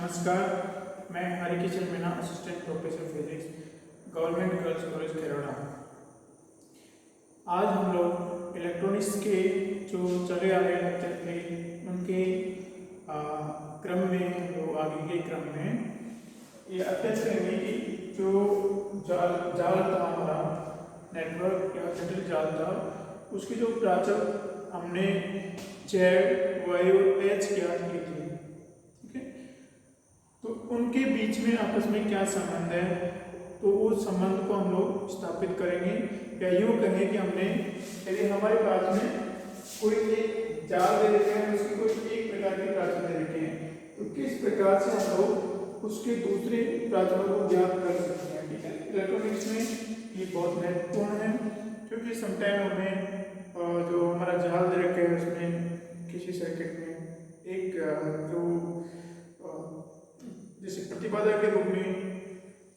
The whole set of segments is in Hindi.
नमस्कार, मैं Harikishan Meena, assistant professor physics, government girls college Corona. आज हम लोग इलेक्ट्रॉनिक्स के जो चले आ रहे लेक्चर थे उनके क्रम में हम लोग आगे के क्रम में ये अध्ययन करेंगे कि जो जाल था हमारा नेटवर्क या जटिल जाल था, उसके जो प्राचल हमने जेड वाई और एच ज्ञात की थी। ठीक है, तो उनके बीच में आपस में क्या संबंध है, तो उस संबंध को हम लोग स्थापित करेंगे। या यूँ कहें कि हमने यदि हमारे पास में कोई एक जाल दे रखे हैं, उसकी कोई एक प्रकार की प्राचल दे रखे हैं, तो किस प्रकार से हम लोग उसके दूसरे प्राचलों को ज्ञात कर सकते हैं। ठीक है, इलेक्ट्रॉनिक्स में ये बहुत महत्वपूर्ण है, क्योंकि समटाइम हमें जो हमारा जाल दे रखे हैं उसमें किसी सर्किट में एक जो जैसे प्रतिबाधा के रूप में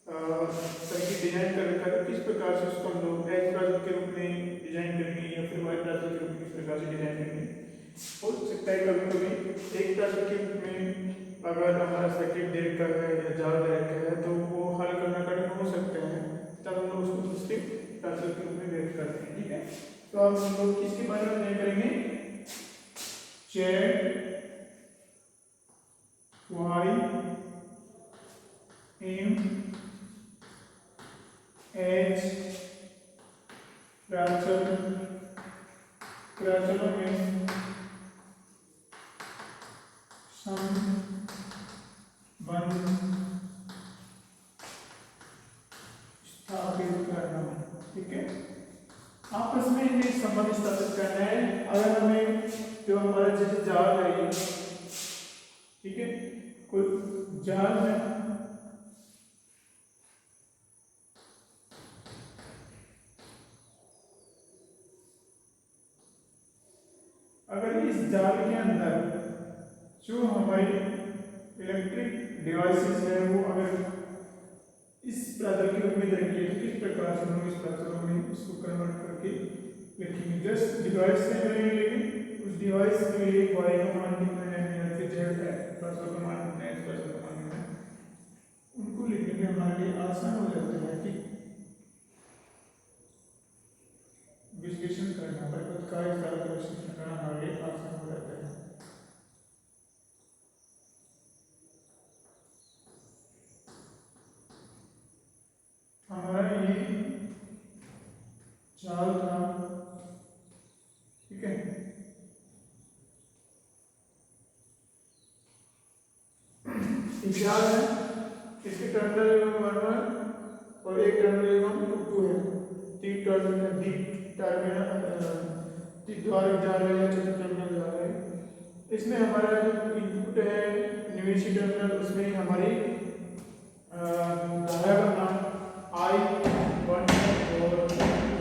सर्किट डिजाइन कर रखा है, किस प्रकार से उसको हम लोग एच प्राचल के रूप में डिजाइन करेंगे या फिर वाई प्राचल के रूप में किस प्रकार से डिजाइन करेंगे। हो सकता है कभी कभी एक प्राचल के रूप में अगर हमारा सर्किट दे रखा है या जाल दे रखा है तो वो हल करना कठिन हो सकता है, तब हम लोग उसको दूसरे प्राचल के रूप में व्यक्त करते हैं। ठीक है, तो अब हम लोग किसके बारे में अध्ययन करेंगे? जेड वाई एम एच प्राचलों में संबंध स्थापित करना। ठीक है, आपस में ये संबंध स्थापित करना है। अगर हमें जो हमारा जैसे जाल है, ठीक है, कोई जाल है, अगर इस जाल के अंदर जो हमारी इलेक्ट्रिक डिवाइसेस है वो अगर इस प्राचल के रूप में देखेंगे तो किस प्रकार से हम लोग इस प्राचलों में इसको कन्वर्ट करके लिखेंगे। जस्ट डिवाइस से करेंगे, लेकिन उस डिवाइस के लिए वाई का मान कितना है या फिर जेड है प्राचल का मान कितना है, इस प्राचल का मान कितना है, उनको लिखने में हमारे लिए आसान हो जाता है कि विश्लेषण करना, पर कार्य सारा विश्लेषण करना हमारे लिए आसान हो जाता है। हमारा ये जाल था, ठीक है, जाल है, इसके टर्मिनल एवं 1 और एक टर्मिनल एवं 2 है, तीन टर्मिनल डी टर्मिनल द्वारा जा रहे हैं, चौथा टर्मिनल जा रहे हैं। इसमें हमारा जो इनपुट है निवेशी टर्मिनल, उसमें हमारी धारा का नाम I1 है और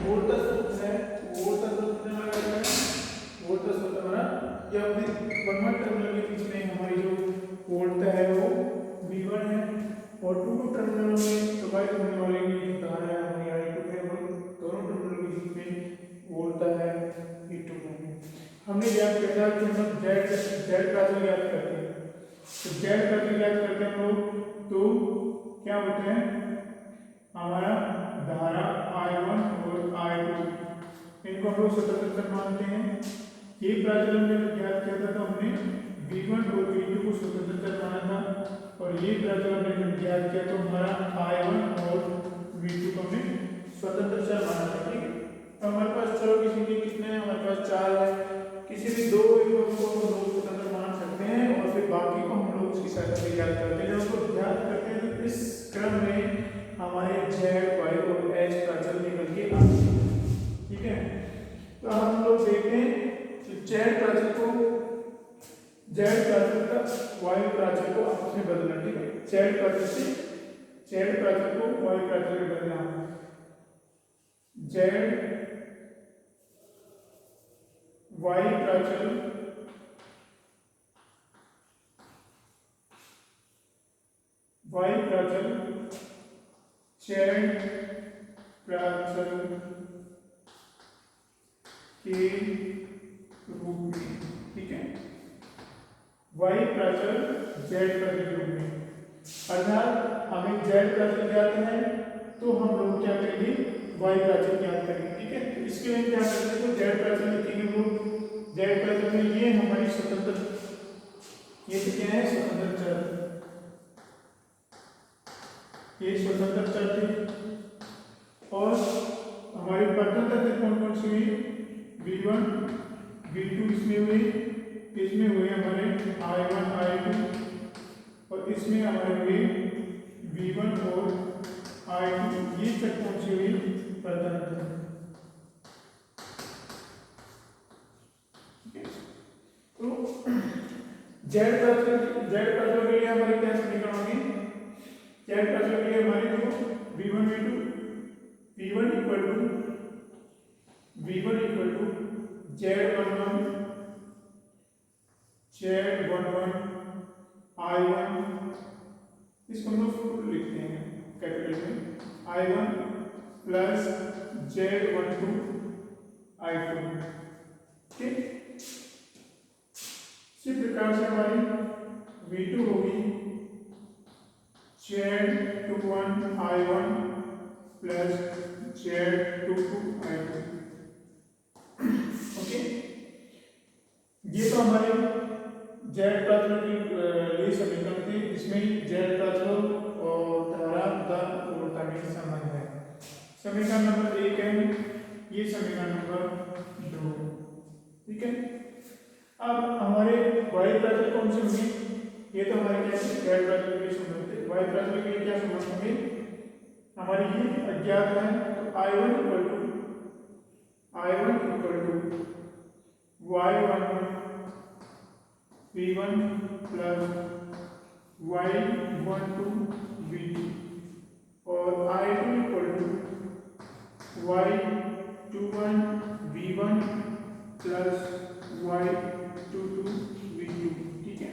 वोल्टेज सोर्स है, वोल्टेज सोर्स कितना लगा है, वोल्टेज सोर्स हमारा या फिर 1 टर्मिनल के बीच में हमारी जो वोल्टेज है वो V1 है और 2 टर्मिनलों में प्रवाहित होने वाली जो धारा है हमारी I2 है, और दोनों टर्मिनलों के बीच में वोल्टेज है V2 है। हमने ज्ञात किया कि हम लोग जेड प्राचल ज्ञात करते हैं, तो जेड प्राचल ज्ञात करते हैं हम लोग, तो क्या होते हैं, हमारा धारा I1 और I2 इनको हम लोग स्वतंत्र मानते हैं। ये प्राचल हमने ज्ञात किया था तो हमने V1 और V2 को स्वतंत्र माना था, और ये प्राचल हमने जब ज्ञात किया तो हमारा I1 और V2 को हमने स्वतंत्र चर माना था। ठीक है, तो हमारे पास चलो किसी के कितने हैं, हमारे पास 4 है, किसी भी दो एकम को हम लोग स्वतंत्र मान सकते हैं और फिर बाकी को हम लोग उसकी शर्त पे ज्ञात करते हैं। जब उसको ज्ञात करते हैं तो इस क्रम में हमारे जेड वाई और एच प्राचल निकल के आते हैं। ठीक है, तो हम लोग देखते हैं कि जेड प्राचल का वाई प्राचल को आपस में बदलना। ठीक है, जेड प्राचल को वाई प्राचल में बदलना, जेड वाई प्राचल जेड प्राचल के रूप में। ठीक है, वाई प्राचल जेड प्राचल के रूप में। अर्थात हमें जेड प्राचल ज्ञात है तो हम लोग क्या करेंगे, वाई प्राचल ज्ञात करेंगे। ठीक है, तो इसके लिए क्या करते हैं, तो जेड प्राचल लिखेंगे हम लोग। जेड प्राचल में ये हमारी स्वतंत्र, ये तो क्या है, स्वतंत्र चर, ये स्वतंत्र चर थे। और हमारी परतंत्र थे कौन कौन सी हुई, v1 v2 इसमें हुए हमारे i1 i2, और इसमें हमारे हुए v1 और i2, ये चर कौन सी हुई, परतंत्र। तो जेड प्राचल के लिए हमारे क्या समीकरण होंगे, जेड प्राचल के लिए हमारे जो v1 v1 equal to z11 i1, इसको हम लोग फुल लिखते हैं कैपिटल में, i1 प्लस z12 i2। ठीक, इसी प्रकार से हमारी v2 होगी z21 i1 plus z22 i2। Okay, ये तो हमारे जेड प्राचल के लिए समीकरण थे, इसमें जेड प्राचल और धारा ध्रुवता के संबंध है। समीकरण नंबर 1 है, ये समीकरण नंबर 2। ठीक है, अब हमारे वाई प्राचल कौन से होंगे, ये तो हमारे क्या है, जेड प्राचल के लिए संबंध थे। वाई प्राचल के लिए क्या संबंध होंगे, हमारी ये अज्ञात है, तो i1 equal to y11 v1 plus y12 v2, और i2 equal to y21 v1 plus y22 v2। ठीक है,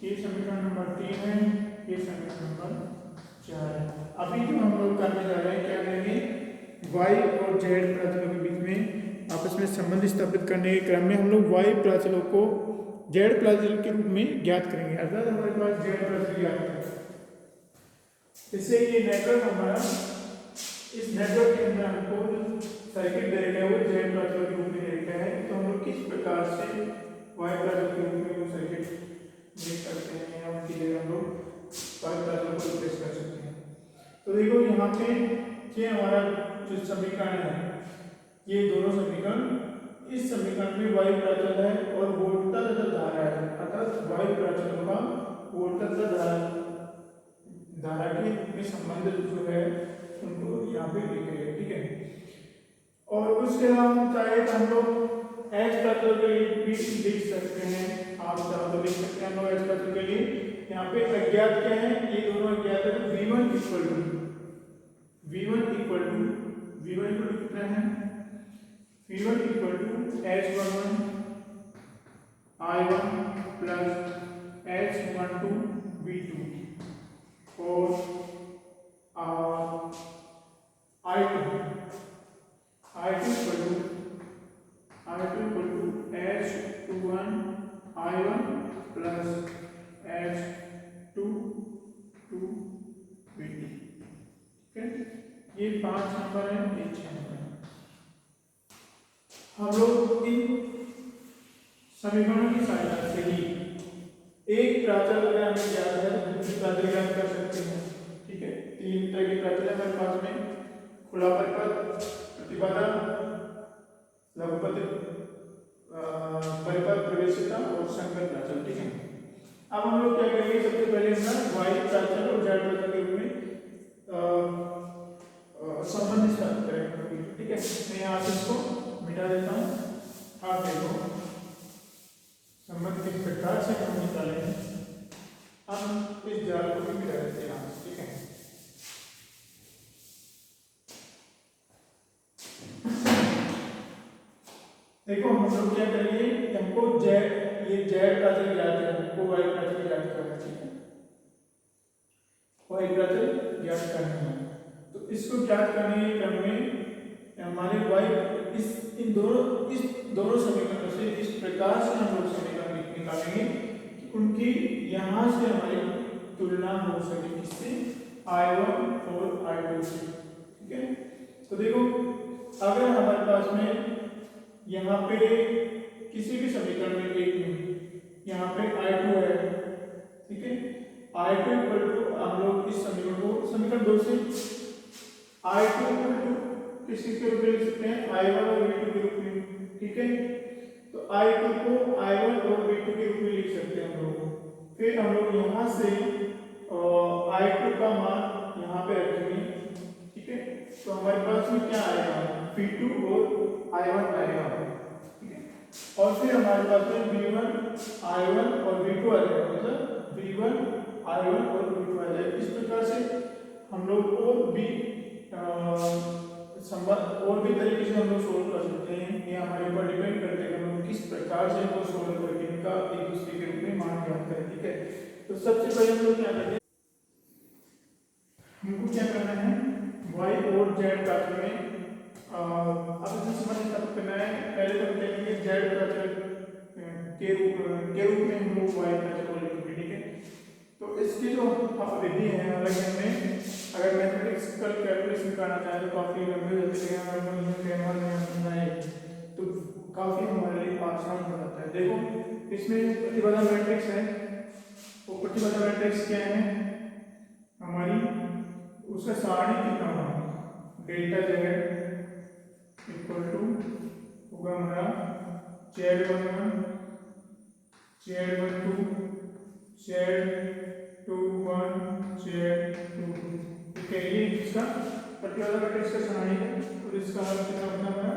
ये समीकरण नंबर 3 है, ये समीकरण नंबर 4 है। अभी जो हम लोग करने जा रहे हैं, क्या करेंगे, y और z प्राचलों के बीच में आपस में संबंध स्थापित करने के क्रम में हम लोग y प्राचलों को z प्राचल के रूप में ज्ञात करेंगे। अर्थात हमारे पास z प्राचल ज्ञात है, इससे ये नेटवर्क हमारा, इस नेटवर्क के अंदर हमको सर्किट दे रखा है वो z प्राचल के रूप में दे रखा है। तो हम लोग किस प्रकार से y प्राचल के रूप में वो सर्किट देख सकते हैं, या उनकी जगह हम लोग y प्राचल को रिप्लेस कर सकते हैं। तो देखो यहाँ पे ये हमारा जो समीकरण है, ये दोनों समीकरण, इस समीकरण में वायु प्राचल है और वोल्टता तथा धारा है, अर्थात वायु प्राचलों का वोल्टता तथा धारा के संबंध जो है उनको यहाँ पे लिखेंगे। ठीक है, और उसके अलावा हम चाहे तो हम लोग एच प्राचल के लिए भी लिख सकते हैं, आप चाहो तो लिख सकते हैं हम लोग एच प्राचल के लिए। यहाँ पे अज्ञात क्या है, ये दोनों अज्ञात है, तो v1 इक्वल टू कितना है, v1 equal to h11 i1 plus h12 v2, और i2 equal to h21 i1 plus h22 v2। ठीक है, ये 5 नंबर है, ये 6 नंबर है। हम लोग इन समीकरणों की सहायता से ही एक प्राचल अगर हमें ज्ञात है तो दूसरी प्राचल ज्ञात कर सकते हैं। ठीक है, 3 तरह के प्राचल है हमारे पास में, खुला परिपथ, प्रतिबाधा, लघुपथ परिपथ, प्रवेशिता और संकर प्राचल। ठीक है, अब हम लोग क्या करेंगे, सबसे पहले हम वाई प्राचल और जेड प्राचल के रूप में संबंध स्थापित करेंगे। ठीक है, मैं यहाँ से इसको मिटा देता हूँ, आप देखो संबंध किस प्रकार से हम निकालेंगे। हम इस जाल को भी मिटा देते हैं। ठीक है, देखो हम लोग क्या करेंगे, हमको ये जेड प्राचल ज्ञात है, हमको वाई प्राचल ज्ञात करना है। ठीक है, वाई प्राचल ज्ञात करना है, तो इसको ज्ञात करने के क्रम में हमारे वाई इन दोनों समीकरणों से इस प्रकार से हम लोग समीकरण निकालेंगे कि उनकी यहाँ से हमारी तुलना हो सके किससे, I1 और I2 से, ठीक है। तो देखो अगर हमारे पास में यहाँ पे किसी भी समीकरण में एक में यहाँ पे I2 है, ठीक है, I2 इक्वल टू हम लोग इस समीकरण को समीकरण 2 से I2 इक्वल टू किसी के रूप में लिख सकते हैं I1 और V2 के रूप में, ठीक है। तो I2 को I1 और V2 के रूप में लिख सकते हैं हम लोग। फिर हम लोग यहाँ से I2 का मान यहाँ पे रखेंगे, ठीक है। तो हमारे पास में क्या आएगा, V2 और I1 आएगा, ठीक है। और फिर हमारे पास में V1 I1 और V2 आ जाएगा, मतलब V1 I1 और V2 आ जाएगा। इस प्रकार से हम लोग और भी तरीके से हम लोग सोल्व कर सकते हैं। ये हमारे ऊपर डिपेंड करते हैं हम लोग किस प्रकार से इनको सोल्व करके इनका एक दूसरे के रूप में मान ज्ञात करें, ठीक है। तो सबसे पहले हम लोग क्या करेंगे, हमको क्या करना है, y और z प्राचल में अब इसमें समझ स्थापित करना है। पहले तो हम देखेंगे z प्राचल के रूप में हम लोग y प्राचल को लिखेंगे, ठीक है। तो इसकी जो विधि है, हालांकि हमने अगर मैथमेटिक्स कैलकुलेशन करना चाहे तो काफी लंबे होते हैं, तो काफी हमारे लिए आसान हो जाता है। देखो इसमें प्रतिबाधा मैट्रिक्स है, वो प्रतिबाधा मैट्रिक्स क्या है हमारी, उसका सारणी कितना होगा, डेल्टा Z इक्वल टू होगा हमारा Z11 Z12 Z21 Z22, ठीक है। ये इसका प्रतिबाधा मैट्रिक्स का सारणी है। और इसका कितना होता है हमारा,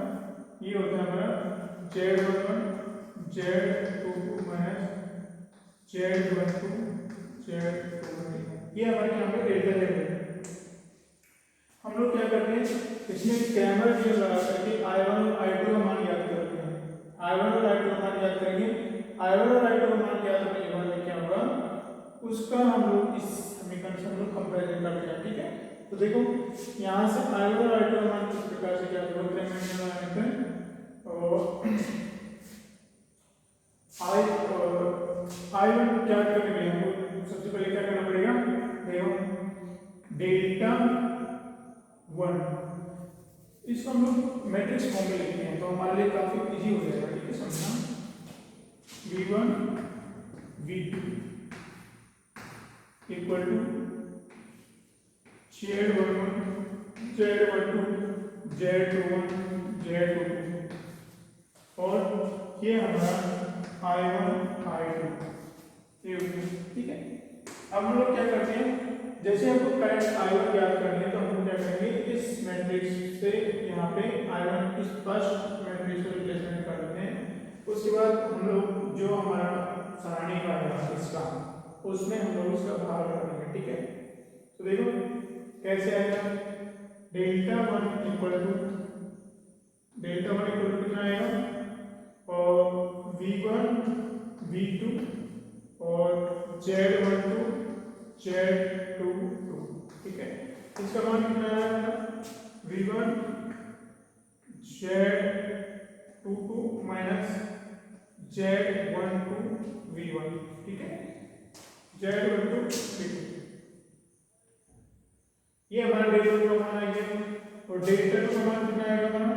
ये होता है हमारा Z11 Z22 minus Z12 Z23, ये हमारे यहाँ पे डेल्टा Z है। हम लोग क्या करते हैं, इसमें क्रैमर नियम लगा करके I1 और I2 का मान ज्ञात करते हैं। I1 और I2 का मान ज्ञात करेंगे, I1 और I2 का मान ज्ञात करने के बाद में क्या होगा, उसका हम लोग इस समीकरण से हम लोग कंपैरिजन करते हैं, ठीक है। तो देखो यहाँ से I1 और I2 का मान किस प्रकार से ज्ञात होगा, क्रैमर नियम लगाने पर और I1 ज्ञात करने के लिए हमको सबसे पहले क्या करना पड़ेगा, देखो डेल्टा 1 इसको हम लोग मैट्रिक्स फॉर्म में लिखते हैं, तो हमारे लिए काफी इजी हो जाएगा, ठीक है समझना। V1 V2 equal to Z11 Z12 Z21 Z22 और ये हमारा I1 I2, ठीक है। अब हम लोग क्या करते हैं, जैसे हमको करंट I1 ज्ञात करनी है तो हम क्या करेंगे, इस मैट्रिक्स से यहाँ पे I1 इस फर्स्ट मैट्रिक्स को रिप्लेसमेंट कर देते हैं। उसके बाद हम लोग जो हमारा सारणी का है इसका, उसमें हम लोग उसका भाग कर देंगे, ठीक है। तो देखो कैसे आएगा, डेल्टा 1 इक्वल टू कितना आएगा, और V1 V2 और Z12 Z22, ठीक है। इसका मान कितना आएगा, V1 Z22 minus Z12 V1, ठीक है, Z12 V2, ये हमारा डेल्टा 2 का मान आएगा। और डेल्टा 2 का मान कितना आएगा हमारा,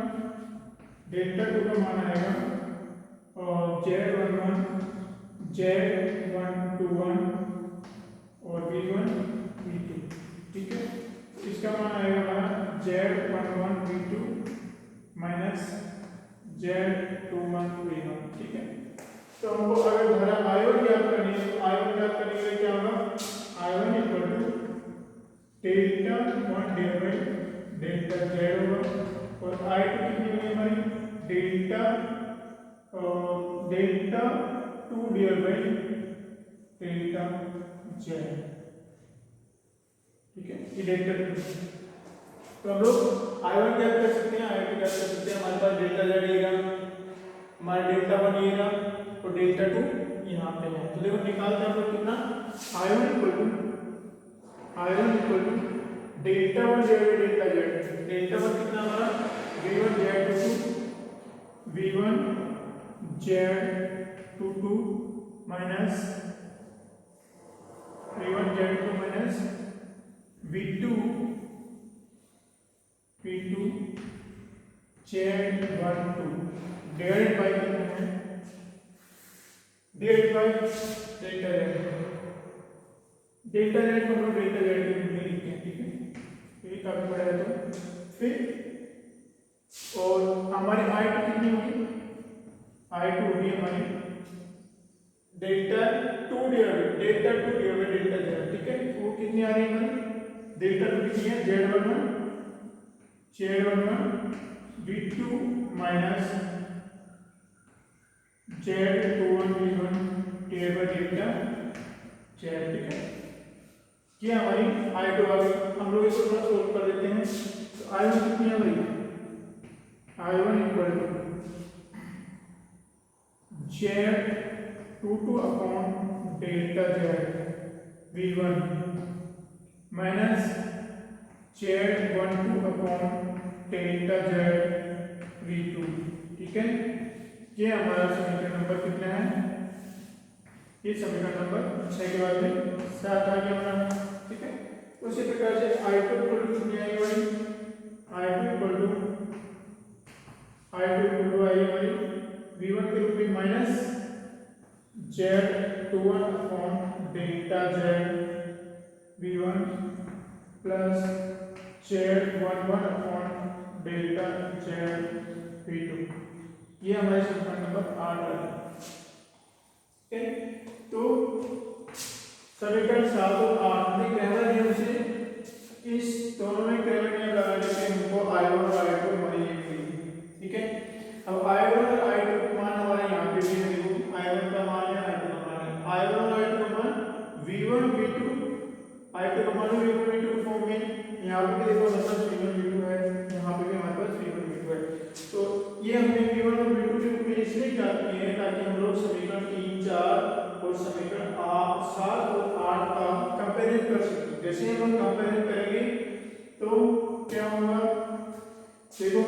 डेल्टा 2 का मान आएगा और Z11 Z121 और V1 V2, ठीक है। इसका मान आएगा हमारा Z11 V2 minus Z21 V1, ठीक है। तो हमको अगर धारा I1 ज्ञात करनी है तो I1 ज्ञात करने के लिए क्या होगा, I1 equal to delta 1 divide by delta Z होगा और I2 कितनी होगी हमारी, delta 2 divide by delta Z, ठीक है, ये डेल्टा 2। तो हम लोग I1 ज्ञात कर सकते हैं, I2 ज्ञात कर सकते हैं। हमारे पास डेल्टा Z रहेगा, हमारा डेल्टा 1 रहेगा और डेल्टा 2 यहाँ पे है। तो देखो निकालते हैं हम लोग कितना, I1 equal to delta 1 divide delta Z। Delta 1 कितना हमारा, V1 Z22 V1 Z22 minus V1 Z22 minus v2 z12 divided by कितना है, डिवाइडेड बाय डेल्टा z को हम लोग डेल्टा z के रूप में लिखते हैं, ठीक है, ये काफी बड़ा है। तो फिर और हमारी i2 कितनी होगी, i2 होगी हमारी डेल्टा 2 डिवाइडेड डेल्टा z, ठीक है, वो कितनी आ रही है हमारी, डेल्टा 2 कितनी है, z11 v2 minus z21 v1 divided by delta z, ठीक है। ये हमारी i2 आ गई। हम लोग इसको थोड़ा सोल्व कर देते हैं। तो i1 कितनी है भाई, i1 equal to z22 upon delta z v1 minus z12 upon delta z v2, ठीक है। ये हमारा समीकरण नंबर कितना है, ये समीकरण नंबर 6 के बाद में 7 आ गया हमारा, ठीक है। उसी प्रकार से i2 इक्वल टू कितनी आएगी भाई, i2 इक्वल टू आई हमारी v1 के रूप में minus z21 upon delta z v1 plus z11 upon delta z v2, ये हमारे समीकरण नंबर 8 आ गया, ठीक है। तो समीकरण 7 और 8 में क्रैमर नियम से इस दोनों में क्रैमर नियम लगा लेते हैं, हमको i1 और i2 हमारी ये मिली, ठीक है। अब i1 और i2 का मान हमारे यहाँ पे भी है, देखो i1 का मान है, i2 का मान है, i1 और i2 का मान v1 v2, i2 का मान v1 v2 फॉर्म में, यहाँ पे भी देखो हमारे पास v1 v2 है, यहाँ पे भी हमारे पास v1 v2 है। तो ये हमने v1 और v2 के रूप में इसलिए किए हैं ताकि हम लोग समीकरण 3, 4 और समीकरण 7 और 8 का कंपेरिजन कर सकते हैं। जैसे हम लोग कंपेरिजन करेंगे तो क्या होगा, देखो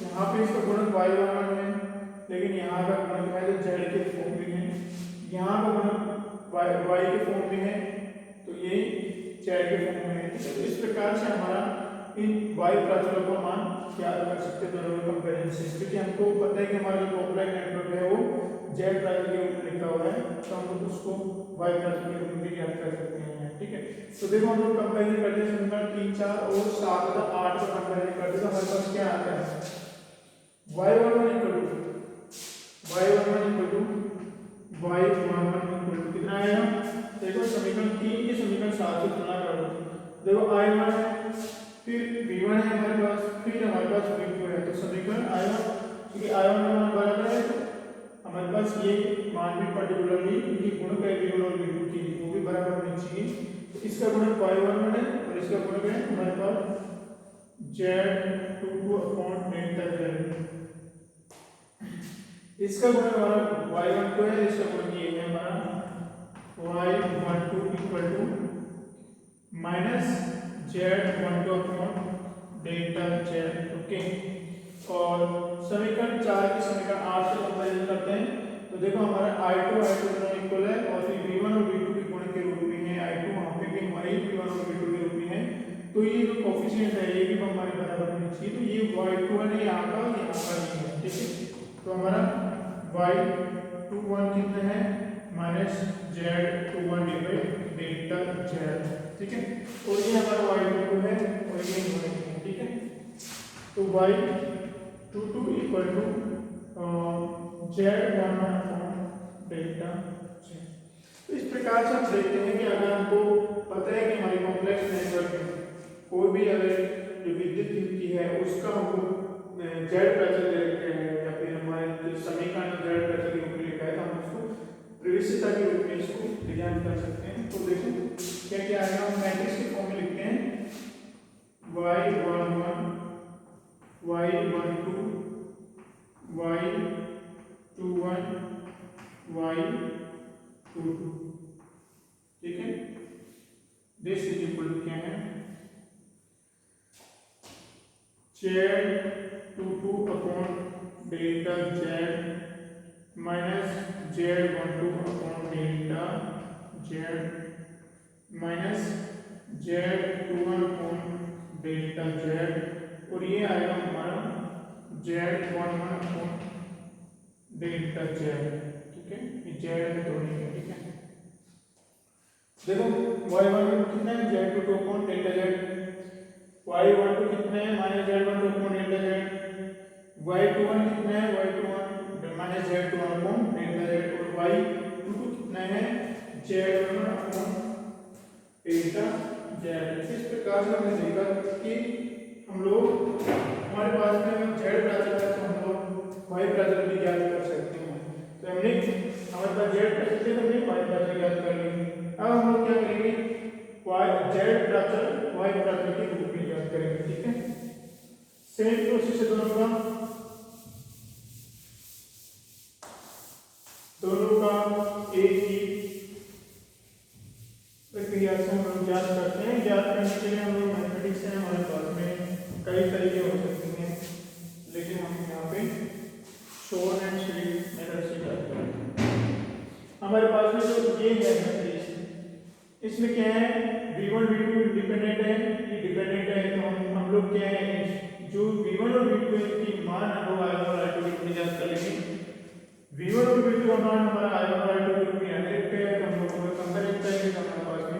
यहाँ पे इसका गुणक y11 है, लेकिन यहाँ का गुणक है जो z के फॉर्म में है, यहाँ का गुणक y के फॉर्म में है, तो ये z के फॉर्म में है, ठीक है। तो इस प्रकार से हमारा इन y प्राचलों का मान याद कर सकते हैं दोनों में कंपेरिजन से, क्योंकि हमको पता है कि हमारा जो पॉपुलर नेटवर्क है वो z प्राचल के रूप में लिखा हुआ है, तो हम लोग उसको y प्राचल के रूप में याद कर सकते हैं, ठीक है। तो देखो हम लोग कंपेरिजन करते हैं समीकरण 3, 4 और 7 तथा 8 का कंपेरिजन करते हैं, तो हमारे पास क्या आता है, y11 इक्वल टू कितना आएगा, देखो समीकरण 3 के समीकरण 7 से तुलना करो, देखो i1 है, फिर v1 है हमारे पास, फिर हमारे पास v2 है, तो समीकरण i1, क्योंकि i1 का मान बराबर है तो हमारे पास ये मान भी पर्टिकुलरली क्योंकि गुणक है v1 और v2 की, वो भी बराबर होनी चाहिए। तो इसका गुणक y11 है और इसका गुणक है हमारे पास z22 अपॉन डेल्टा z, इसका गुणक हमारा y12 है, इसका गुणक ये है हमारा y12 equal to minus z12 upon delta z, okay. और समीकरण 4 की समीकरण 8 से कंपेरिजन करते हैं, तो देखो हमारा i2 दोनों इक्वल है और फिर v1 और v2 के गुणक के रूप में है, i2 वहाँ पे भी हमारे v1 और v2 के रूप में है, तो ये जो कोफिशिएंट है ये भी हमारे बराबर होने चाहिए, तो ये y21 है यहाँ का नहीं है, ठीक है। तो हमारा y21 कितना है, minus z21 divide delta z, ठीक है। और ये हमारा y22 है और ये y है, ठीक है। तो y22 equal to z11 upon delta z। तो इस प्रकार से हम देखते हैं कि अगर हमको पता है कि हमारी कॉम्प्लेक्स नेटवर्क में कोई भी अगर जो विद्युत युक्ति है उसका हमको z प्राचल दे रखे हैं या फिर हमारे जो समीकरण z प्राचल के रूप में लिखा है, तो हम उसको प्रविष्टता के रूप में इसको डिजाइन कर सकते हैं। तो देखो क्या क्या आएगा, हम मैट्रिक्स के फॉर्म में लिखते हैं y11 y12 y21 y22, ठीक है। दिस इज इक्वल टू क्या है, z22 upon delta z minus z12 upon delta z minus Z21 upon delta Z, और ये आएगा हमारा Z11 अपॉन डेल्टा Z। ठीक है, ये Z में तोड़ेंगे। ठीक है, देखो y12 कितना है, Z22 upon delta Z, y12 कितना है minus Z12 upon delta Z, y21 कितना है, y21 minus Z21 upon delta Z, और y22 कितना है, Z11 अपॉन डेल्टा Z। इस प्रकार से हमने देखा कि हम लोग हमारे पास में Z प्राचल है तो हम लोग y प्राचल भी ज्ञात कर सकते हैं। तो हमने हमारे पास Z प्राचल थे तो हमने y प्राचल ज्ञात कर ली। अब हम लोग क्या करेंगे, Z प्राचल y प्राचल के रूप में ज्ञात करेंगे। ठीक है, सेम प्रोसेस है दोनों का एक ही प्रक्रिया से हम लोग ज्ञात करते हैं। ज्ञात करने के लिए हम लोग मैथमेटिक्स से हमारे पास में कई तरीके हो सकते हैं, लेकिन हम यहाँ पे शोर एंड स्लीप मेथड से ज्ञात करते हैं। हमारे पास में जो ये है मैथमेटिक्स, इसमें क्या है, v1 v2 इंडिपेंडेंट है, ये डिपेंडेंट है, तो हम लोग क्या है, जो v1 और v2 की मान हम लोग i1 और i2 के रूप में ज्ञात कर लेंगे। v1 और v2 का मान हमारा i1 और i2 के रूप में डायरेक्ट है, तो हम लोग कंपेयर करेंगे तो हमारे पास में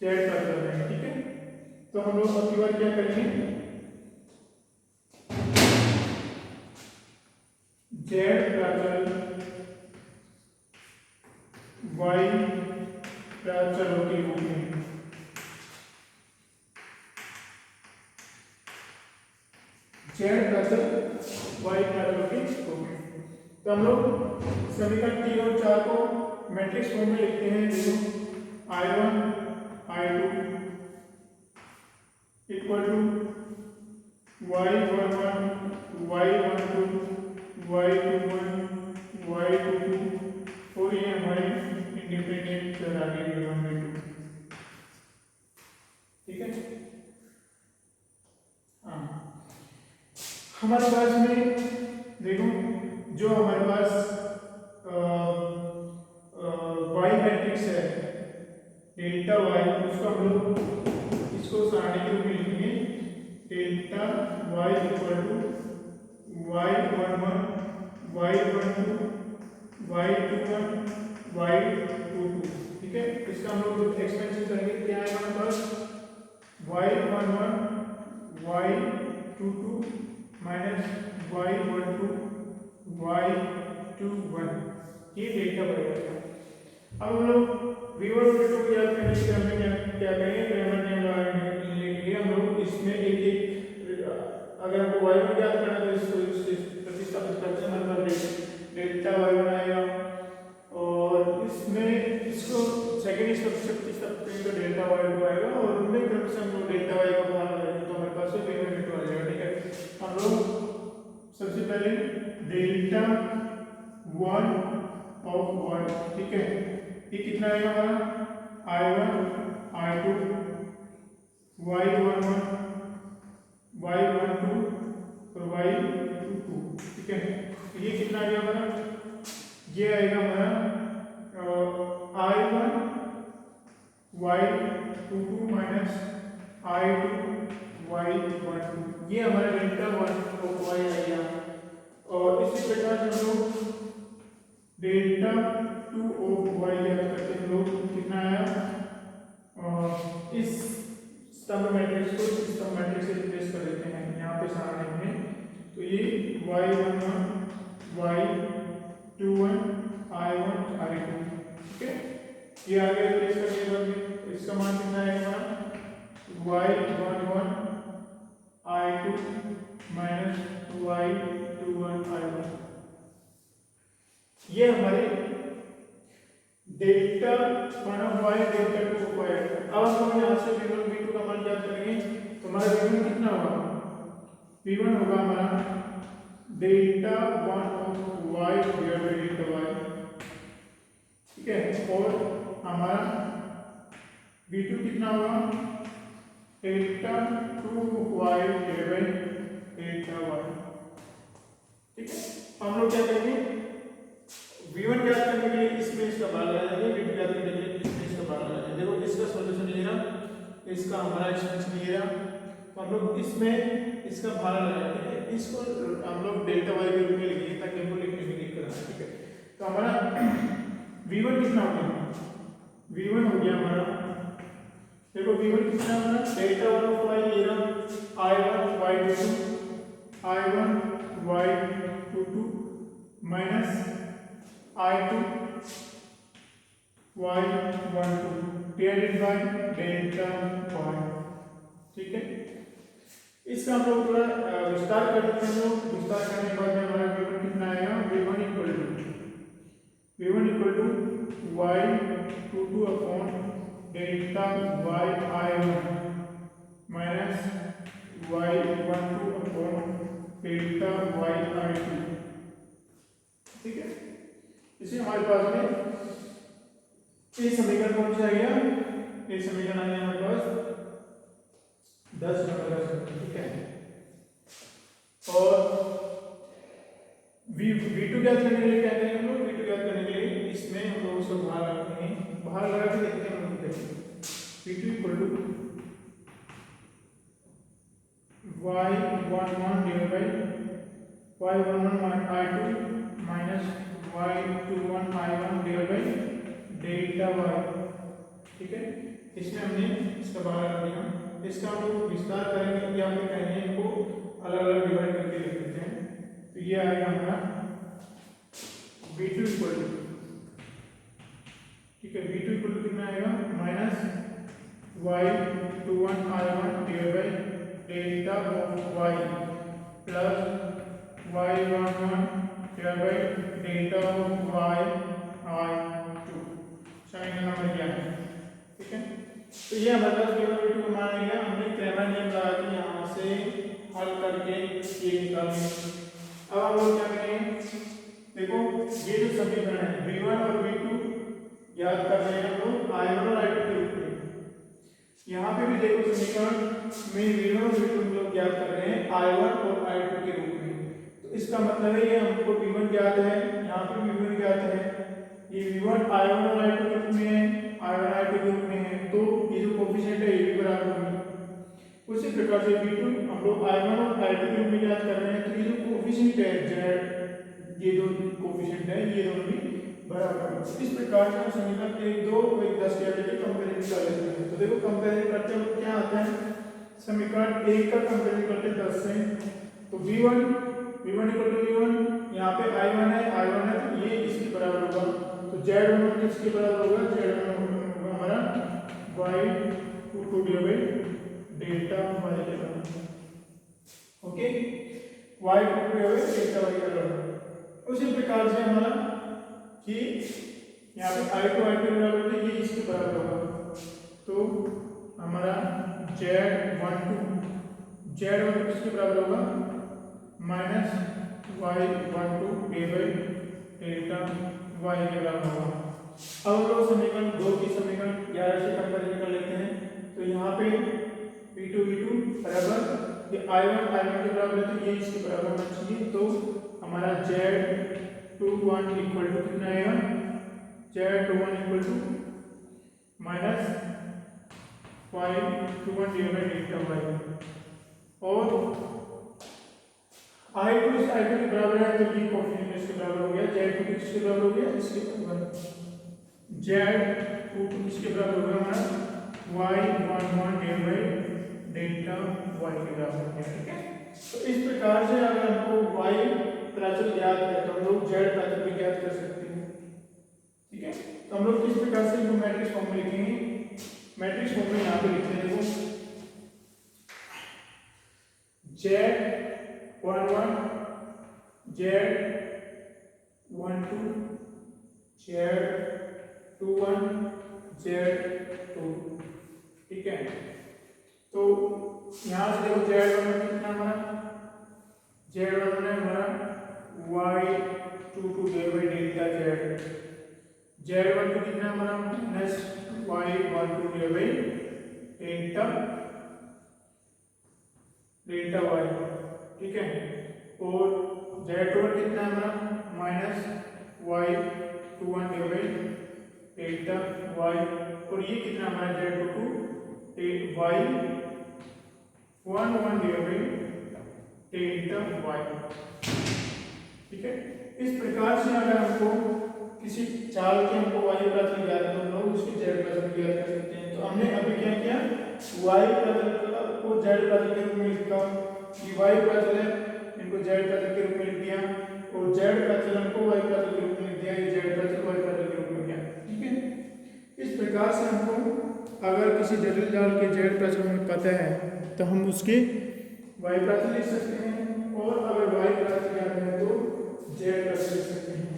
z प्राचल है। ठीक है, तो हम लोग अब की बार क्या करेंगे, z प्राचल y प्राचलों के रूप में z प्राचल y प्राचलों के रूप में, तो हम लोग समीकरण 3 और 4 को मैट्रिक्स फॉर्म में लिखते हैं। देखो I1 I2 equal to y11 y12 y21 y22, और ये हमारे इंडिपेंडेंट चर आ गए v1 v2। ठीक है, हाँ हमारे पास में देखो जो हमारे पास y मैट्रिक्स है डेल्टा y, उसको हम लोग इसको सारणी के रूप में लिखेंगे, delta y equal to y11 y12 y21 y22। ठीक है, इसका हम लोग एक्सपेंशन करेंगे, क्या है हमारे पास y11 y22 minus y12 y21, ये डेल्टा y है। अब हम लोग v1 और v2 को ज्ञात करने के लिए हमें क्या करेंगे, पेमेंट लेंगे हम लोग, इसमें एक अगर हमको y1 ज्ञात करना है तो इसको प्रतिस्थापित करते हैं, हमारे पास डेल्टा y1 आएगा, और इसमें इसको सेकंड स्टेप से प्रतिस्थापित करेंगे तो डेल्टा y2 आएगा, और उनमें क्रम से हम लोग डेल्टा y का मान लगाएंगे तो हमारे पास v1 v2 आ जाएगा। ठीक है, हम लोग सबसे पहले डेल्टा 1 ऑफ 1, ठीक है, ये कितना आएगा हमारा I1 I2 y11 y12 और y22। ठीक है, ये कितना आएगा हमारा, ये आएगा हमारा I1 y22 minus I2 y12, ये हमारा डेल्टा 1 ऑफ y आएगा। और इसी प्रकार से हम लोग डेल्टा 2 ऑफ y ज्ञात करते हैं, लोग कितना आया, इस स्तंभ मैट्रिक्स को इस स्तंभ मैट्रिक्स से रिप्लेस कर देते हैं यहाँ पे सारणी में, तो ये y11 y21 I1 I2। ठीक है, ये आगे रिप्लेस करने के बाद इसका मान कितना आएगा, y11 I2 minus y21 I1। ये हमारे delta 1 of y delta 2 of y। अब हम यहाँ से v1 v2 का मान ज्ञात करेंगे, तो हमारा v1 कितना होगा, v1 होगा हमारा delta 1 of y divided by delta y। ठीक है, और हमारा v2 कितना होगा, delta 2 of y divided by delta y। ठीक है, हम लोग क्या करेंगे, v1 ज्ञात करने के लिए इसमें इसका भाग लगाएंगे, v2 ज्ञात करने के लिए इसमें इसका भाग लगाएंगे। देखो सॉल्यूशन ये रहा, इसका हमारा एक्सटेंशन ये रहा। तो हम लोग इसमें इसका भाड़ा लगाएंगे, ठीक है, इसको हम लोग डेल्टा वाई के रूप में लिखेंगे ताकि हमको लिखने में दिक्कत ना, ठीक है। तो हमारा v1 कितना हो गया, v1 हो गया हमारा, देखो v1 कितना हमारा डेल्टा वन ऑफ y ये रहा i1 y22 i1 y22 minus i2 y12 divided by delta y, ठीक है। इसका हम लोग थोड़ा विस्तार कर लेते हैं। लोग विस्तार करने के बाद में हमारा v1 कितना आएगा, v1 equal to y22 upon delta y i1 minus y12 upon delta y i2, ठीक है। इसे हमारे पास में ये समीकरण कौन सा आ गया, ये समीकरण आ गया हमारे पास 10 नंबर का समीकरण, ठीक है। और v2 ज्ञात करने के लिए क्या करेंगे हम लोग, v2 ज्ञात करने के लिए इसमें हम लोग उसको बाहर रखते हैं, बाहर लगा के देखते हैं हम लोग कैसे। v2 equal to y11 divide by y11 i2 minus y21 i1 divide by delta y, ठीक है। इसमें हमने इसका बाहर रख दिया, इसका हम लोग विस्तार करेंगे या फिर कहेंगे इनको अलग अलग डिवाइड करके लिख देते हैं। तो ये आएगा हमारा v2 इक्वल टू, ठीक है, v2 इक्वल टू कितना आएगा minus y21 i1 divide by delta of y plus y11 divide by delta of y i2, समीकरण नंबर क्या है, ठीक है। तो ये हमारे पास v1 v2 को मान लिया, हमने क्रेमर नियम लगा के यहाँ से हल करके ये निकालेंगे। अब हम लोग क्या करेंगे, देखो ये जो समीकरण है v1 और v2 याद कर रहे हैं हम लोग i1 और i2 के रूप में। यहाँ पे भी देखो समीकरण में v1 और v2 हम लोग याद कर रहे हैं i1 और i2 के रूप में। तो इसका मतलब है ये हमको v1 ज्ञात है, यहाँ पे v1 ज्ञात है, ये v1 i1 और i2 के रूप में है, i1 i2 के रूप में है, तो ये जो कोफिशिएंट है ये भी बराबर होंगे। उसी प्रकार से v2 हम लोग i1 और i2 के रूप में याद कर रहे हैं, तो ये जो कोफिशिएंट है z, ये जो कोफिशिएंट है ये दोनों भी बराबर होंगे। इस प्रकार से हम समीकरण 1 2 और 1 10 के आगे कंपैरिजन कर लेते हैं। तो देखो कंपैरिजन करते वक्त क्या आता है, समीकरण 1 का कंपैरिजन करते 10 से, तो v1 इक्वल टू v1, यहाँ पे i1 है तो ये इसके बराबर होगा, तो z11 किसके बराबर होगा, z11 होगा हमारा y22 डिवाइड डेल्टा y के बराबर, okay, y22 divide delta y के बराबर। उसी प्रकार से हमारा कि यहाँ पे i2 बराबर है, ये इसके बराबर होगा, तो हमारा z12 किसके बराबर होगा minus y12 divide delta y के बराबर होगा। अब हम लोग समीकरण 2 की समीकरण 11 से कंपैरिजन कर लेते हैं। तो यहाँ पे v2 बराबर ये i1 के बराबर है, तो ये इसके बराबर होना चाहिए, तो हमारा z21 इक्वल टू कितना आएगा, z21 equal to minus y21 divide delta y, और i2 के बराबर है, तो ये कोफिशिएंट इसके बराबर हो गया, z22 किसके बराबर हो गया, इसके बराबर, z22 किसके बराबर हो गया हमारा y11 डिवाइड डेल्टा y के बराबर हो गया, ठीक है। तो इस प्रकार से अगर हमको y प्राचल ज्ञात है तो हम लोग z प्राचल भी ज्ञात कर सकते हैं, ठीक है। तो हम लोग किस प्रकार से इनको मैट्रिक्स फॉर्म में लिखेंगे, मैट्रिक्स फॉर्म में यहाँ पे लिखते हैं, देखो z11 z12 z21 z2, ठीक है। तो यहाँ से देखो z11 कितना हमारा, z11 है हमारा y22 divide delta z, z12 कितना हमारा minus y12 divide delta y, ठीक है। और z21 कितना है हमारा minus y21 divide delta Y, और ये कितना हमारा Z22 y 1 divided delta Y. ठीक है, इस प्रकार से अगर हमको किसी चाल के हमको y पता चल जाता है तो हम लोग उसकी z पता चल ज्ञात कर सकते हैं। तो हमने अभी क्या किया, y पता को z पता के रूप में लिखा, ये y पता चला इनको z पता के रूप में लिख दिया, और z पता को y पता के रूप में लिख दिया, ये z पता y पता के रूप में लिखा। ठीक है, इस प्रकार से हमको अगर किसी जटिल जाल के z पता हमें पता है तो हम उसके y पता लिख सकते हैं, और अगर y पता चल जाता है तो z पता लिख सकते हैं।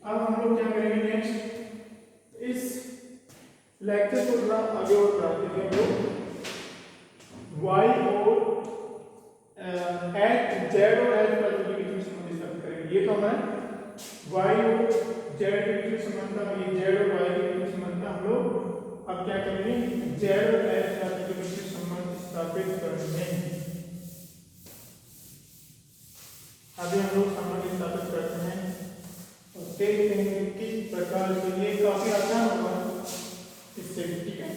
अब हम लोग क्या करेंगे नेक्स्ट, इस लेक्चर को थोड़ा आगे और बढ़ाते हैं। हम लोग y और z और h पता के बीच में संबंध स्थापित करेंगे। ये तो हमारा y और z के बीच में संबंध था, ये z और y के बीच में संबंध था। हम लोग अब क्या करेंगे, z और h पता के बीच में संबंध स्थापित करेंगे। अभी हम लोग संबंध स्थापित करते हैं और देखते हैं कि किस प्रकार से ये काफी आसान होगा इससे। ठीक है,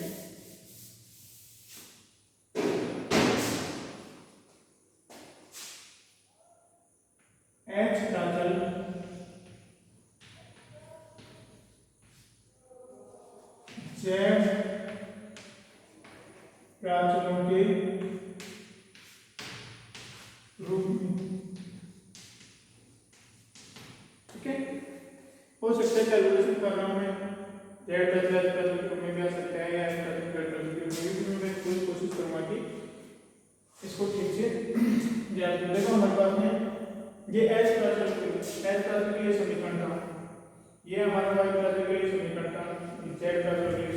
h प्राचल z प्राचलों के रूप में। ठीक है, हो सकता है कैलकुलेशन प्रोग्राम में z प्राचल के रूप में भी आ सकता है, या प्राचल के रूप में मैं पूरी कोशिश करूंगा कि इसको ठीक से याद कर। देखो हमारे पास में ये h प्राचल के लिए समीकरण था, ये हमारा y प्राचल के लिए समीकरण था, z प्राचल के लिए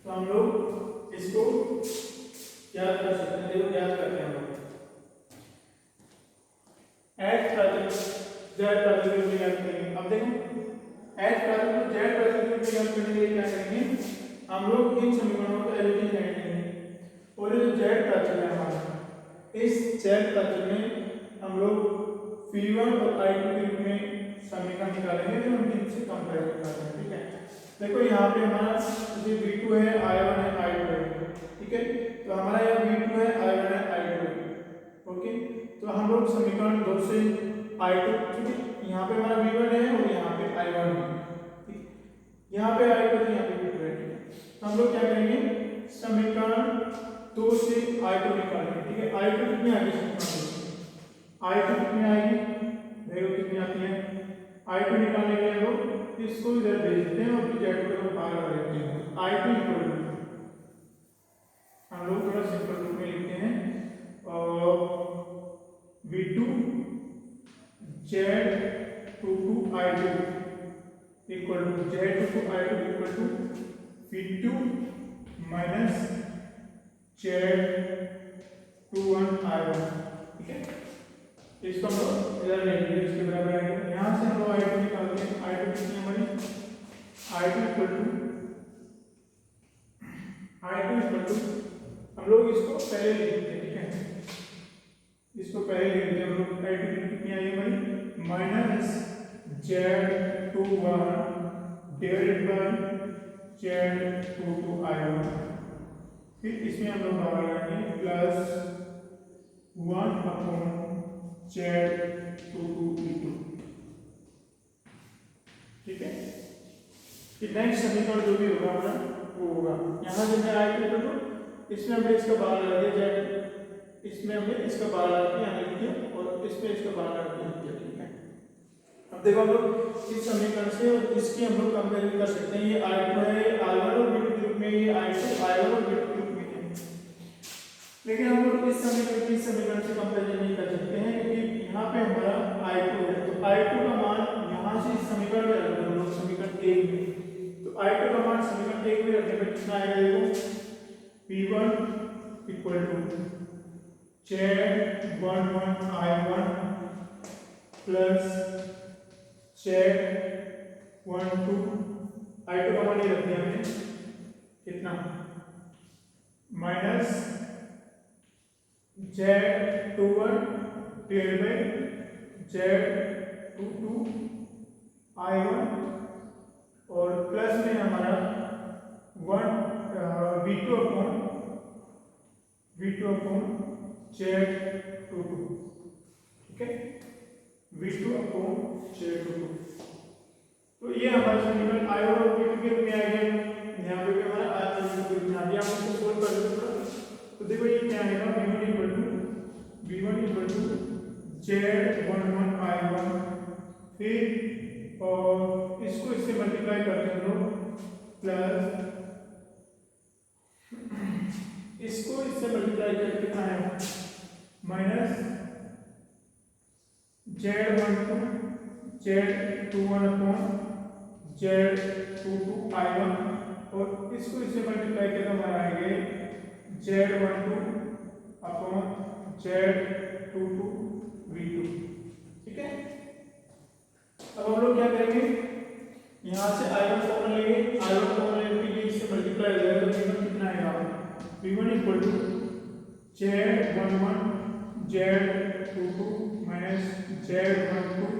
तो हम लोग इसको याद कर सकते हैं। देखो याद करते हैं हम लोग h प्राचल z प्राचल के लिए याद करेंगे। अब देखो h प्राचल को z प्राचल के लिए याद करने के लिए क्या करेंगे, हम लोग इन समीकरणों को एडिटिंग करेंगे, और ये जो z प्राचल है हमारा, इस z प्राचल में हम लोग v1 और i2 के रूप में समीकरण निकालेंगे जो हम इनसे कंपैरिजन कर रहे हैं। ठीक है, देखो यहाँ पे हमारा ये v2 है, i1 है, i2 है। ठीक है, तो हमारा यहाँ v2 है, i1 है, i2 है। ओके, तो हम लोग समीकरण 2 से i2, ठीक है, यहाँ पे हमारा v1 है और यहाँ पे i1 है, ठीक, यहाँ पे i2 है, यहाँ पे v2 है। तो हम लोग क्या करेंगे, समीकरण 2 से i2 निकालेंगे। ठीक है, i2 कितनी आएगी, i2 कितनी आएगी, देखो कितनी आती है। i2 निकालने के लिए हम लोग इसको इधर भेज देते हैं और फिर z को बाहर कर देते हैं। i2 इक्वल टू, हम लोग थोड़ा सिंपल रूप में लिखते हैं, v2 z22 i2 equal to z22 i2 equal to v2 minus z21 i1। ठीक है, इसको हम लोग इधर ले लेंगे, इसके बराबर है। यहाँ से हम लोग i2 निकालते हैं, i2 कितनी हमारी, i2 इक्वल टू हम लोग इसको पहले लिख देते हैं। ठीक है, इसको पहले लिख देते हैं हम लोग, i2 कितनी आई हमारी, minus z21 divided by z22 i1। फिर इसमें हम लोग बाहर लाएंगे प्लस 1 अपॉन z22 v2। ठीक है, नेक्स्ट समीकरण जो भी होगा हमारा वो होगा, यहाँ से मैं i2 इक्वल टू, इसमें हमने इसका बाहर लगा दिया z, इसमें हमने इसका बाहर लगा दिया यहाँ लिख दिया, और इसमें इसका बाहर लगा दिया। ठीक है, अब देखो हम लोग इस समीकरण से और इसके हम लोग कंपेयर कर सकते हैं। ये i2 है, i1 और v2 के रूप में, ये i2 i1 और v2 के रूप में है, लेकिन हम लोग इस समीकरण से कंपेरिजन नहीं कर सकते हैं क्योंकि यहाँ पे हमारा i2 है। तो i2 का मान यहाँ से इस समीकरण में रखते हैं हम लोग, समीकरण 1 में, तो i2 का मान समीकरण 1 में रखने पर कितना आएगा, देखो v1 equal to z11 i1 plus z12 i2 का मान ये रख दिया हमने कितना minus Z21 divide by Z22 I1 और प्लस में हमारा V2 अपॉन Z22, ठीक है, V2 अपॉन Z22। तो ये हमारा समीकरण I1 और V2 के रूप में आ गया। यहाँ पे भी हमारा I1 और V2 के रूप में आ गया। हम इसको सोल्व कर लेते हैं। तो देखो ये क्या आएगा, V1 equal to Z11 I1, फिर और इसको इससे मल्टीप्लाई करते हैं हम लोग, प्लस इसको इससे मल्टीप्लाई करके कितना है, minus Z21 upon Z22 I1 और इसको इससे मल्टीप्लाई करके हमारा आएंगे Z12 अपॉन Z22 V2, ठीक है। अब हम लोग क्या करेंगे, यहाँ से I1 कॉमन लेंगे, I1 कॉमन लेने पे ये इससे मल्टीप्लाई हो जाएगा तो V1 कितना आएगा, V1 equal to Z11 Z22 minus Z12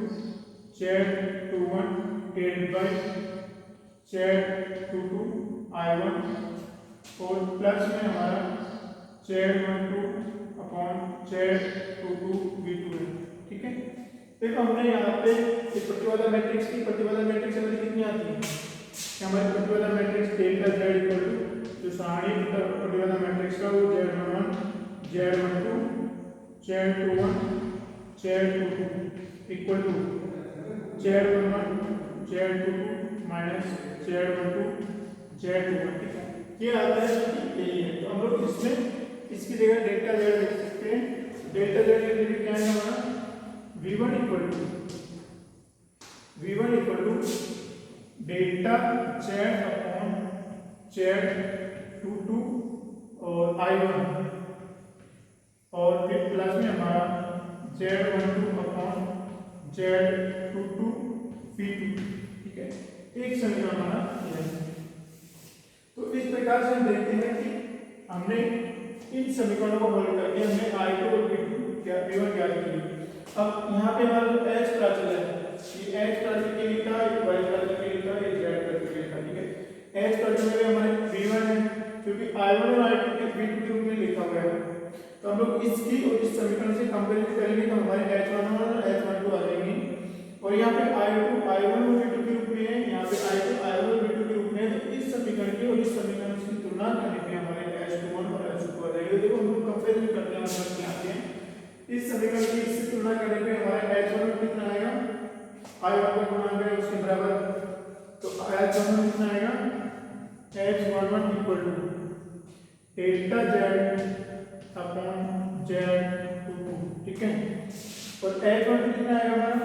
Z21 divided by Z22 I1 और प्लस में हमारा Z12 अपॉन Z22 V2 है, ठीक है। देखो हमने यहाँ पे प्रतिबाधा मैट्रिक्स की, प्रतिबाधा मैट्रिक्स हमारी कितनी आती है, हमारी प्रतिबाधा matrix delta Z equal to जो सारणी प्रतिबाधा मैट्रिक्स का वो Z11 Z12 Z21 Z22 equal to Z11 Z22 minus Z12 Z21, ठीक है। ये आता है यही है। तो हम लोग इसमें इसकी जगह डेल्टा Z लिख सकते हैं। डेल्टा Z लिखने के क्या है हमारा, V1 equal to delta Z upon Z22 और I1 और फिर प्लस में हमारा Z12 अपॉन Z22 V2, ठीक है। एक समीकरण हमारा यह है। तो इस प्रकार से हम देखते हैं कि हमने इन समीकरणों को हल करके हमने I2 और V1 ज्ञात किए। अब यहाँ पे हमारा H प्राचल है, ये H प्राचल के लिए था, ये Y प्राचल के लिए था, ये Z प्राचल के लिए था, ठीक है। H प्राचल में हमारे V1 है क्योंकि I1 और I2 के V2 के रूप में लिखा हुआ है। तो हम लोग इसकी और इस समीकरण से कंपेरिजन करेंगे तो हमारे H11 और H12 आ जाएंगे और यहाँ पे I1 और V2 के रूप में है, यहाँ पे I1 और V2 के रूप में है। तो इस समीकरण की और इस समीकरण की तुलना करने पे हमारे H21 और H22 आ जाएंगे। देखो हम लोग कंपेरिजन करते हैं, हम आते हैं इस समीकरण की इससे तुलना करने पे हमारा H1 कितना आएगा, I1 का गुणा करें उसके बराबर, तो H1 कितना आएगा, H11 equal to delta Z upon Z22, ठीक है। और H1 कितना आएगा हमारा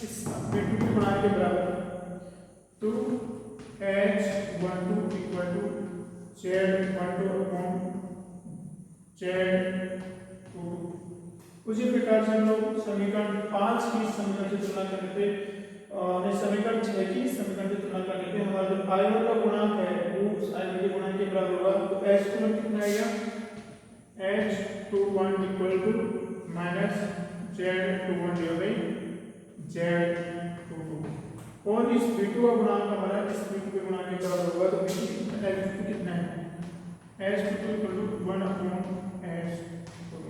इस V2 के गुणा के बराबर, तो H12 equal to Z12 upon Z22। उसी प्रकार से हम लोग समीकरण 5 की समीकरण से तुलना करने पे समीकरण 6 की समीकरण से तुलना करने पे हमारा जो I1 का गुणांक है वो उस I1 के गुणांक के बराबर होगा। तो H21 कितना आएगा, H21 equal to minus Z21 divide by Z22 और इस V2 का गुणांक हमारा इस V2 के गुणांक के बराबर होगा। तो V2 कितना है, H22 equal to 1 upon H22।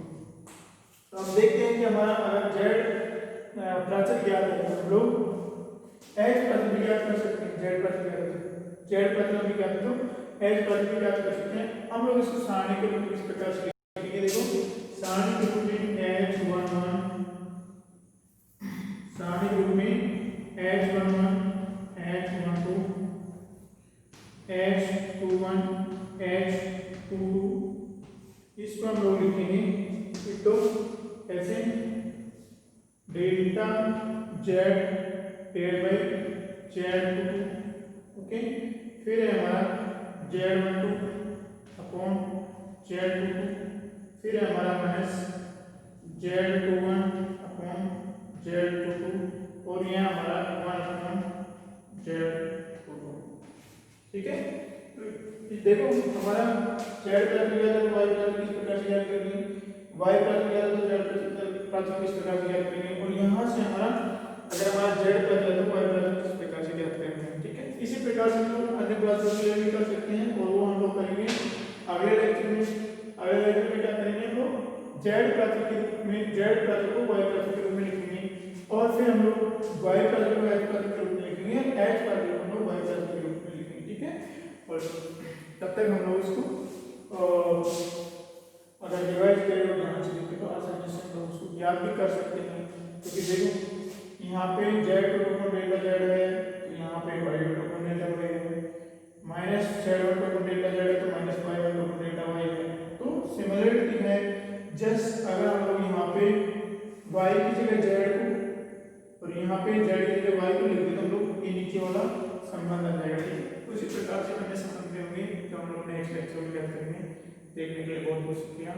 तो हम देखते हैं कि हमारा अगर Z प्राचल ज्ञात है तो हम लोग H प्राचल भी ज्ञात कर सकते हैं, Z प्राचल भी ज्ञात है तो H प्राचल भी ज्ञात कर सकते हैं। हम लोग इसको सारणी के रूप में इस प्रकार से लिखेंगे, देखो सारणी के रूप में H11 सारणी के रूप में H11 H12 H21 H22 इसको हम लोग लिखेंगे तो ऐसे delta Z divide by Z22, okay. फिर है हमारा Z12 अपॉन Z22, फिर है हमारा माइनस Z21 अपॉन Z22 और यहाँ हमारा 1 अपॉन Z22, ठीक है। तो देखो हमारा जेड प्राचल लिया था, वाई प्राचल किस प्रकार से याद करेंगे, वाई प्राचल लिया था तो जेड प्राचल किस प्रकार से याद करेंगे, और यहाँ से हमारा अगर हमारा जेड प्राचल है तो वाई प्राचल किस प्रकार से याद करेंगे। ठीक है, इसी प्रकार से हम लोग अन्य प्राचल के लिए भी कर सकते हैं, और वो हम लोग करेंगे अगले लेक्चर में। अगले लेक्चर में क्या करेंगे हम लोग, जेड प्राचल के रूप में जेड प्राचल को वाई प्राचल के रूप में लिखेंगे, और फिर हम लोग वाई प्राचल को एच प्राचल के रूप में लिखेंगे, एच प्राचल को हम लोग वाई प्राचल के रूप में लिखेंगे। ठीक है, और तब तक हम लोग इसको अगर डिवाइड करें और ध्यान से लिखें तो आसानी से हम लोग उसको याद भी कर सकते हैं, क्योंकि देखो यहाँ पे Z two to delta Z है तो यहाँ पे Y two to delta Y है, minus Z one to delta Z है तो minus Y one to delta Y है। तो सिमिलरिटी है, जस्ट अगर हम लोग यहाँ पे वाई की जगह जेड को और यहाँ पे जेड की जगह वाई को लिख दें तो हम लोग ये नीचे वाला संबंध आ जाएगा। उसी प्रकार से अन्य संबंध होंगे जो हम लोग नेक्स्ट लेक्चर में करेंगे। देखने के लिए बहुत बहुत शुक्रिया।